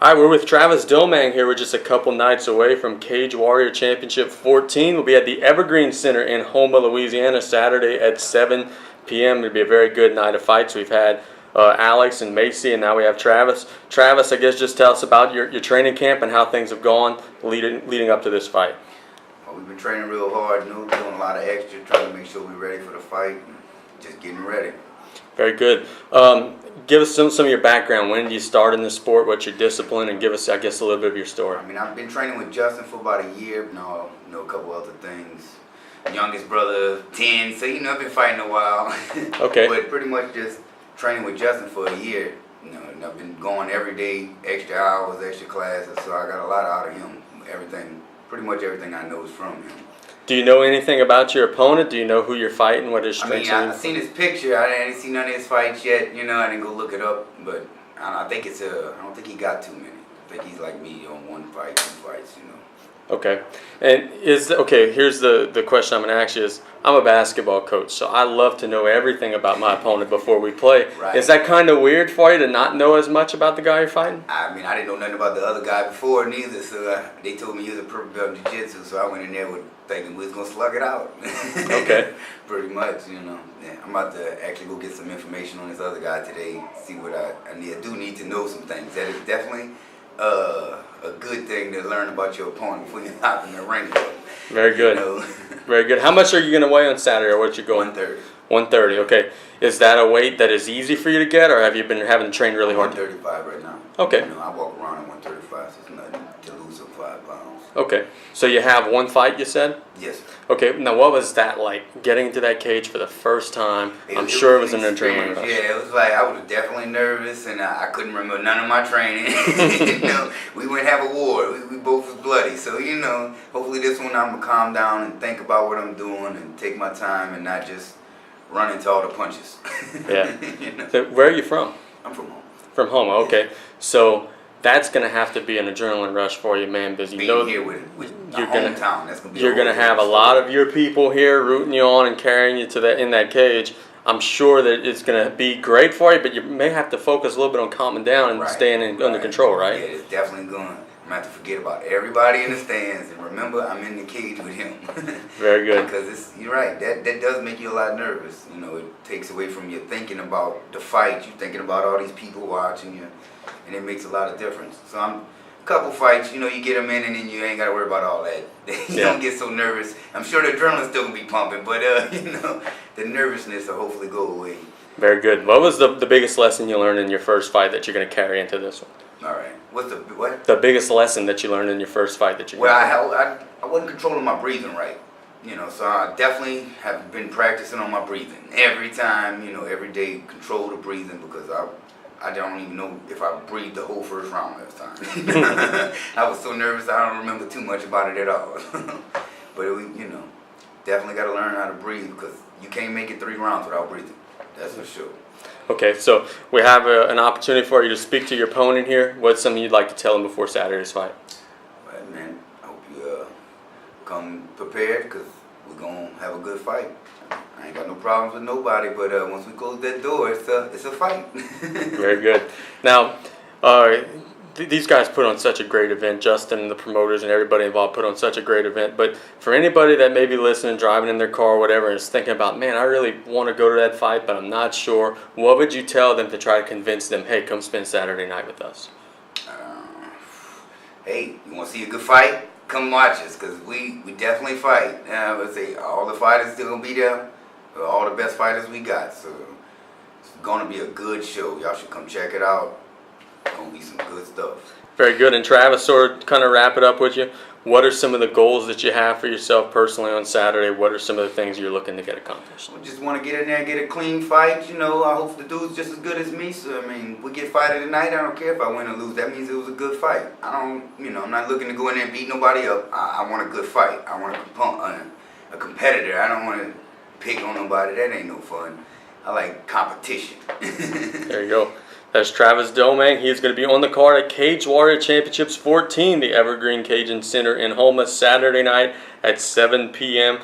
All right, we're with Travis Domangue here. We're just a couple nights away from Cage Warrior Championship 14. We'll be at the Evergreen Center in Houma, Louisiana, Saturday at 7 p.m. It'll be a very good night of fights. We've had Alex and Macy, and now we have Travis. Travis, I guess just tell us about your training camp and how things have gone leading up to this fight. Well, we've been training real hard, doing a lot of extra, trying to make sure we're ready for the fight, and just getting ready. Very good. Give us some of your background. When did you start in the sport? What's your discipline? And give us, I guess, a little bit of your story. I mean, I've been training with Justin for about a year. Know a couple other things. Youngest brother, 10. So, I've been fighting a while. Okay. But pretty much just training with Justin for a year. And I've been going every day, extra hours, extra classes. So I got a lot out of him. Pretty much everything I know is from him. Do you know anything about your opponent? Do you know who you're fighting? What his strengths are? I've seen his picture. I didn't see none of his fights yet. I didn't go look it up. But I think I don't think he got too many. I think he's like me on two fights. Okay. And here's the question I'm going to ask you is, I'm a basketball coach, so I love to know everything about my opponent before we play. Right. Is that kind of weird for you to not know as much about the guy you're fighting? I didn't know nothing about the other guy before neither, so they told me he was a purple belt in jiu-jitsu, so I went in there thinking we was going to slug it out. Okay. Pretty much, Yeah, I'm about to actually go get some information on this other guy today, see what I need. I do need to know some things. That is definitely a good thing to learn about your opponent before you hop in the ring. Very good. Very good. How much are you going to weigh on Saturday, or what you going? 130. 130, okay. Is that a weight that is easy for you to get, or have you been having to train really hard? 135 right now. Okay. I walk around at 135, so it's nothing to lose some 5 pounds. Okay. So you have one fight, you said? Yes. Okay. Now, what was that like, getting into that cage for the first time? I'm sure it was an adrenaline rush. Yeah, it was like I was definitely nervous, and I couldn't remember none of my training. We wouldn't have a war. We both was bloody. So, hopefully this one I'm going to calm down and think about what I'm doing and take my time and not just run into all the punches. Yeah. So where are you from? I'm from home. From Houma, okay. So that's going to have to be an adrenaline rush for you, man, because you know here with my hometown, that's going to be you're going to have a lot of your people here rooting you on and carrying you to in that cage. I'm sure that it's going to be great for you, but you may have to focus a little bit on calming down and staying under control, right? Yeah, it's definitely going. I'm going to have to forget about everybody in the stands and remember I'm in the cage with him. Very good. Because you're right, that does make you a lot nervous. It takes away from you thinking about the fight. You're thinking about all these people watching you, and it makes a lot of difference. So a couple fights, you get them in, and then you ain't got to worry about all that. You don't get so nervous. I'm sure the adrenaline's still going to be pumping, but, the nervousness will hopefully go away. Very good. What was the biggest lesson you learned in your first fight that you're going to carry into this one? All right. What's what? The biggest lesson that you learned in your first fight that you're going to carry? I wasn't controlling my breathing right. So I definitely have been practicing on my breathing. Every time, every day, control the breathing, because I don't even know if I breathed the whole first round last time. I was so nervous I don't remember too much about it at all. But, definitely got to learn how to breathe, because you can't make it 3 rounds without breathing. That's for sure. Okay, so we have an opportunity for you to speak to your opponent here. What's something you'd like to tell him before Saturday's fight? Well, man, I hope you come prepared, because we're going to have a good fight. I ain't got no problems with nobody, but once we close that door, it's a fight. Very good. Now, these guys put on such a great event. Justin and the promoters and everybody involved put on such a great event. But for anybody that may be listening, driving in their car or whatever, and is thinking about, man, I really want to go to that fight, but I'm not sure, what would you tell them to try to convince them, hey, come spend Saturday night with us? Hey, you want to see a good fight? Come watch us, because we definitely fight. Let's say all the fighters still going to be there. All the best fighters we got. So it's going to be a good show. Y'all should come check it out. It's going to be some good stuff. Very good. And Travis, sort of kind of wrap it up with you. What are some of the goals that you have for yourself personally on Saturday? What are some of the things you're looking to get accomplished? We just want to get in there and get a clean fight. I hope the dude's just as good as me. So, we get fight of the night. I don't care if I win or lose. That means it was a good fight. I'm not looking to go in there and beat nobody up. I want a good fight. I want a competitor. I don't want to pick on nobody. That ain't no fun. I like competition. There you go. That's Travis Domangue. He is going to be on the card at Cage Warrior Championships 14, the Evergreen Cage Center in Houma, Saturday night at 7 p.m.